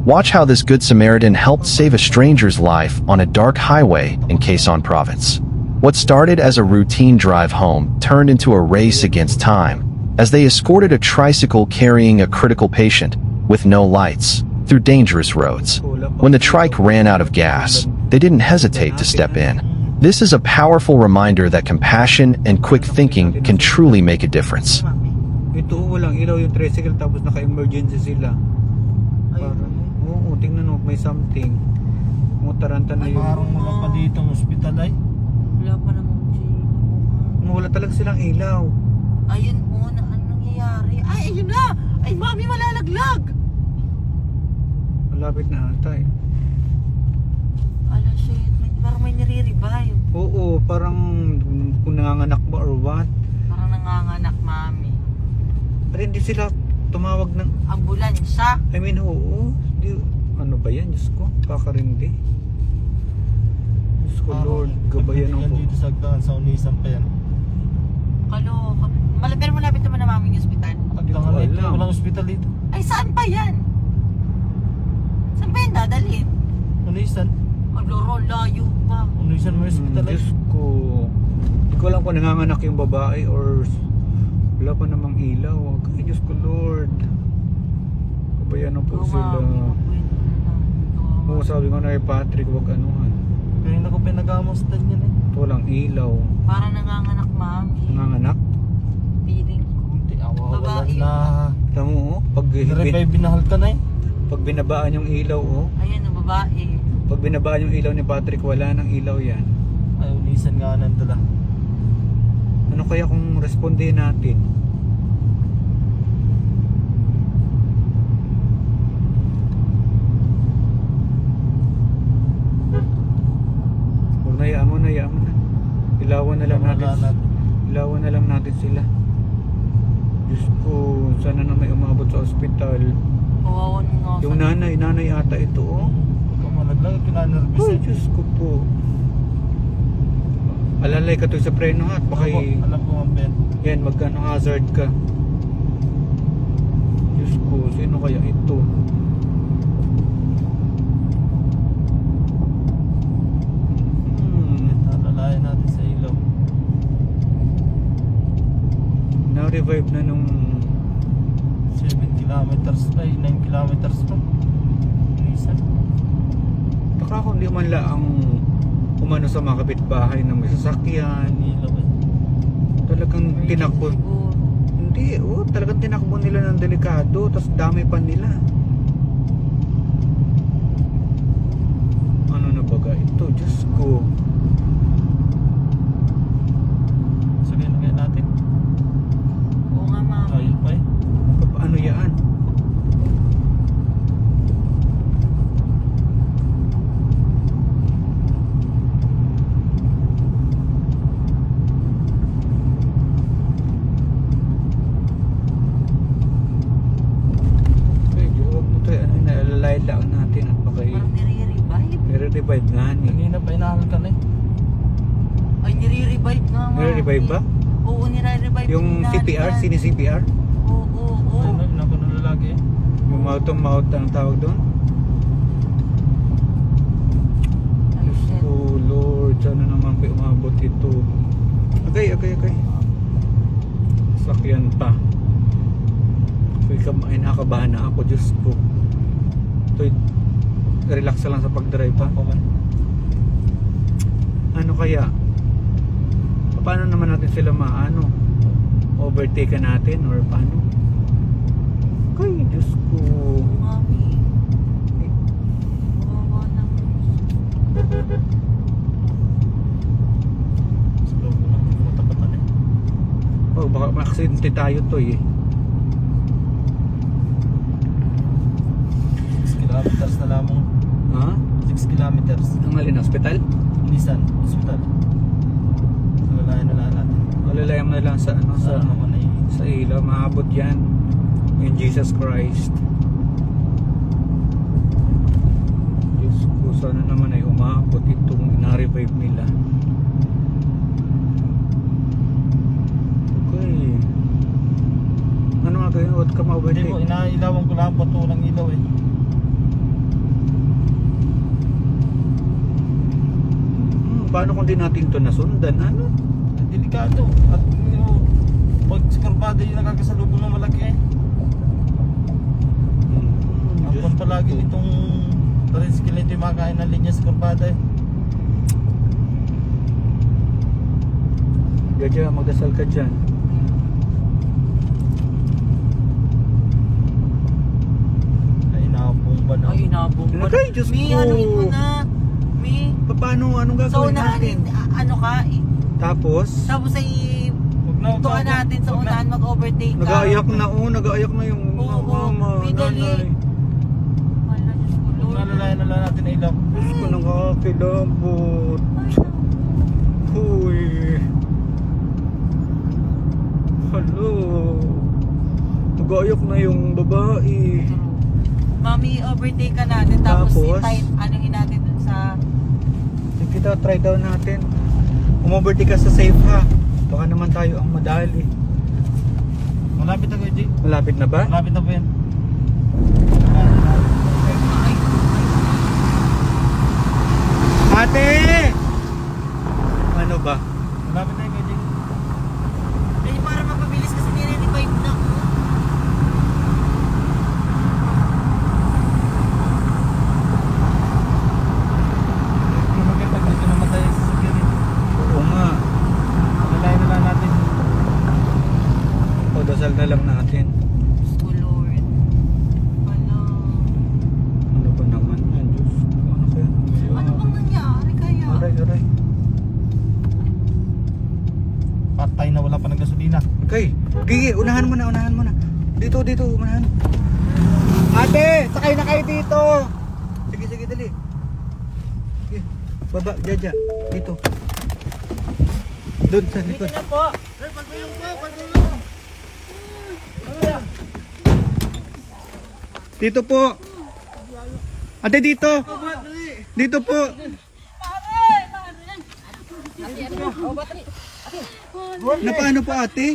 Watch how this Good Samaritan helped save a stranger's life on a dark highway in Quezon Province. What started as a routine drive home turned into a race against time as they escorted a tricycle carrying a critical patient with no lights through dangerous roads. When the trike ran out of gas, they didn't hesitate to step in. This is a powerful reminder that compassion and quick thinking can truly make a difference. Ito, walang ilaw yung tricycle tapos naka-emergency sila. Oo, tingnan mo, may something. Mutaranta na yun. Parang wala pa dito ang ospital ay. Wala pa namang Wala talaga silang ilaw. ayun po, na ano nangyayari? Ay, ayun na! Ay, mami, malalaglag! Malapit na ata eh. Ala, shit. Parang may nire-revive. Oo, parang kung nanganganak ba or what. Parang nanganganak, mami. Pero hindi sila tumawag ng... Ambulansya. I mean, oo. Ano ba yan? Diyos ko, kakarindi. Diyos ko, Lord, gabayan ako. Dito sa Agdaan, sa Unisan pa yan. Kaloka. Pero malapit naman na mami yung ospital. Agdaan ito, walang ospital dito. Ay, saan pa yan? Saan pa yan dadalhin? Unisan? Loro, layo pa. Unisan may ospital ay. Diyos ko. Hindi ko alam kung nanganganak yung babae or wala pa namang ilaw. Ay, Diyos ko, Lord. Kabayan po sila. Oo, sabi ko na kay Patrick, wag anuhan. Kaya na ko pinag-amustan yan eh. Walang ilaw. Parang nanganganak, mami. Nanganganak? Feeling ko. Hindi, wala Babae. na. Tama mo, Revive binahal ka na eh. pag binabaan yung ilaw, oh. Ayan, ang babae. Pag binabaan yung ilaw ni Patrick, wala nang ilaw yan. Ay, Unisan nga nandala. Ano kaya kung responde natin? Huwag na, hayaan mo na. Ilawan na lang natin. Ilawan na lang natin sila. Diyos ko, sana na may umabot sa ospital. Kawawan nga. Yung nanay ata ito, oh. Malaglag, kinanervous Ay, eh. Diyos ko po. Alalay ka to sa preno ha. Baka Alam ko ang Ben. yan, magkano hazard ka. Diyos ko, sino kaya ito? Alalayan natin sa ilaw. Na-revive na nung 7 kilometers pa, 9 kilometers pa. Unisan. taka kung di man lang umano sa mga kapitbahay na may sasakyan. Ilaw eh. Talagang tinakbo. Hindi, oh, talagang tinakbo nila ng delikado. Tapos dami pa nila. Ano na baga ito? Diyos ko. Sabihin na kaya natin. Oo nga, mami. Ayun pa eh. Paano yan? Lang natin at baka Parang nire-revive. nire-revive nga ni. Kanina pa inahal ka na eh. Ay, nire-revive nga, mami. Nire-revive ba? Oo, nire-revive. Yung CPR, sini-CPR? Oo. Ayun na ako ng lalaki eh. Yung mouth ang tawag doon? Ay, shit. Oh Lord, sana naman kayo umabot ito. Okay. Sakyan pa. Ay, nakakabahan na ako, Diyos ko. Ito, relax lang sa pag-drive pa. Ano kaya? Paano naman natin sila maano? Overtake natin or paano? Ay, Diyos ko. Mami. Kawawa naman. Slow ko lang, matapatan eh. Oh, baka ma-aksidente tayo to eh. 6 kilometers na lamang. Ha? 6 kilometers. Ang alin, hospital? Unisan, hospital. Alalayan na lang natin. Malalayang na lang sa ano, Sa naman ay sa ilaw, maabot yan in Jesus Christ. Diyos ko, sana naman ay umabot itong na-revive nila. Okay. Ano nga kayo? Huwag ka Hindi ma-overtake. mo, inailawan ko lang bato ng ilaw eh. paano kung di natin to nasundan? Ano? Delikado. At pag si Corbada yung nakakasalubong ng malaki eh. Ang Diyos palagi ko. nitong tricycle ito yung makain ng linya si Corbada eh. Gadya, magdasal ka dyan. Ay nakapong ba na? Ay, inabong mo. Ay, Diyos Mi, ko. anuhin mo na. Mi. Paano? Anong Sa gagawin unahan, natin? ano ka? Tapos? Tapos ay tuan natin sa unahan mag-overtake ka. Nag-aayak na yung Oo, mama, bidali. nanay. Wala, Diyos ko, Lord. Nalalayan na lang natin na ilaw. Diyos ko, nakakilabot. Uy. Hello. Nag-aayak na yung babae. Mami, overtake ka natin. Tapos, Tapos? anuhin natin dun sa... Sige daw, try daw natin. Umovertake ka sa safe ha. Baka naman tayo ang madali. Malapit na kayo, Jay. Malapit na ba? Malapit na po yan. Ate! Ano ba? Malapit na kayo, Jay. Eh, para mapabilis kasi nire-revive na. Hindi maganda pag dito namatay sa sasakyan eh. Oo nga. Nalalayan na lang natin. O, dasal na lang natin. Diyos ko, Lord. Wala. Ano ba naman yan? Diyos ko, ano kaya? Ano bang nangyari kaya? Aray. Patay na wala pa ng gasolina. Okay. Gigi, unahan mo na. Dito, unahan. Ate, sakay na kayo dito. Sige, dali. Sige. Baba, Jaja. Dito. Doon sa likod. Dito na po. Dito po. Ate, dito. Dito po. Napaano po ate?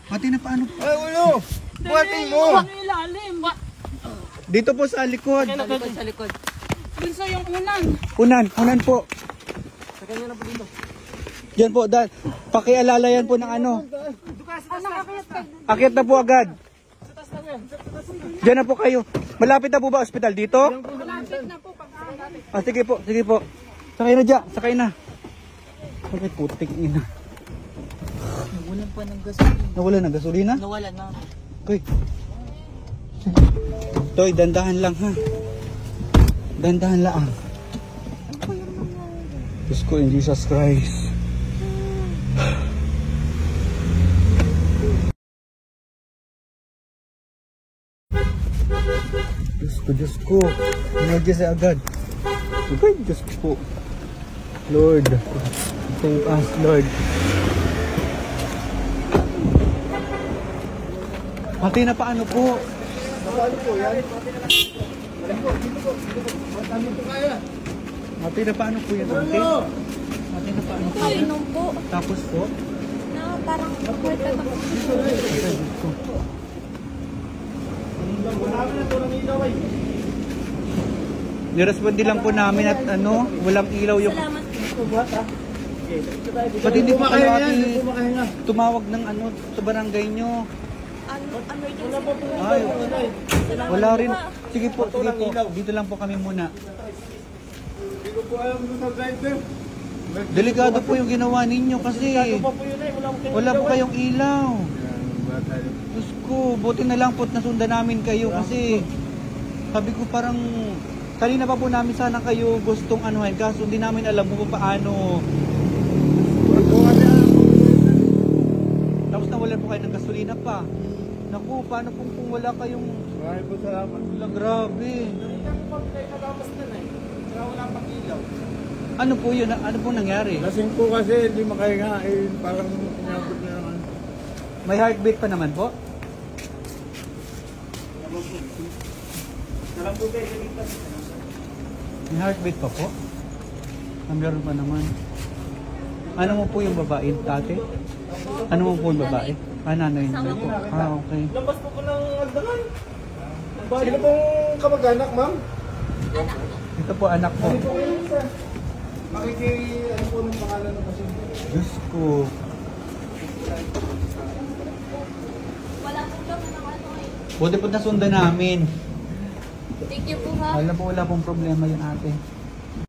Ate, napaano po? Ay, ulo! Buhatin mo! Dito po sa likod. Sa likod. Dun sa yung unan. Unan po. Diyan po, pakialalayan po ng ano. Akit na po agad. Diyan na po kayo. Malapit na po ba ospital dito? Malapit na po pag Sige po. Sakay na dyan, sakay na. Bakit putik ina? Nawalan pa ng gasolina. Nawala na gasolina? Nawalan na. Okay. Toy, dandahan lang ha. Dandahan lang. Diyos ko in Jesus Christ. Diyos ko. Emergency agad. Okay, Diyos ko. Lord, save us, Lord. Pati na paano po? Paano po yan? Pati na paano po yan? Pati na paano po yan? Kainom po. Tapos po? Na parang kwenta na po. Okay, dito. Nirespondi lang po namin at ano, walang ilaw yung... Salamat po. Ba't hindi po kayo ate tumawag ng ano sa barangay nyo? Emergency po. Ay, wala rin. Sige po. Dito lang po kami muna. Delikado po yung ginawa ninyo kasi wala po kayong ilaw. Diyos ko, buti na lang po nasundan namin kayo kasi sabi ko parang kanina pa po namin sana kayo gustong anuhin kaso hindi namin alam kung paano. Tapos nawalan po kayo ng gasolina pa. Naku, paano kung wala kayong... Maraming po salamat. Wala, grabe. Ano po yun? Ano po nangyari? Lasing po kasi hindi makahinga eh, parang inabot na naman. May heartbeat pa naman po? May heartbeat pa po? Meron pa naman. Ano mo po yung babae, tate? Ano mo po yung babae? Nanay niyo po. Okay. Labas po ng agdangan. Sino pong kamag-anak, ma'am? Ito po anak po. Ano po ng pangalan ng pasyente? Diyos ko. Wala po daw na ano eh. Buti po nasundan namin. Thank you po ha. Wala pong problema yun ate.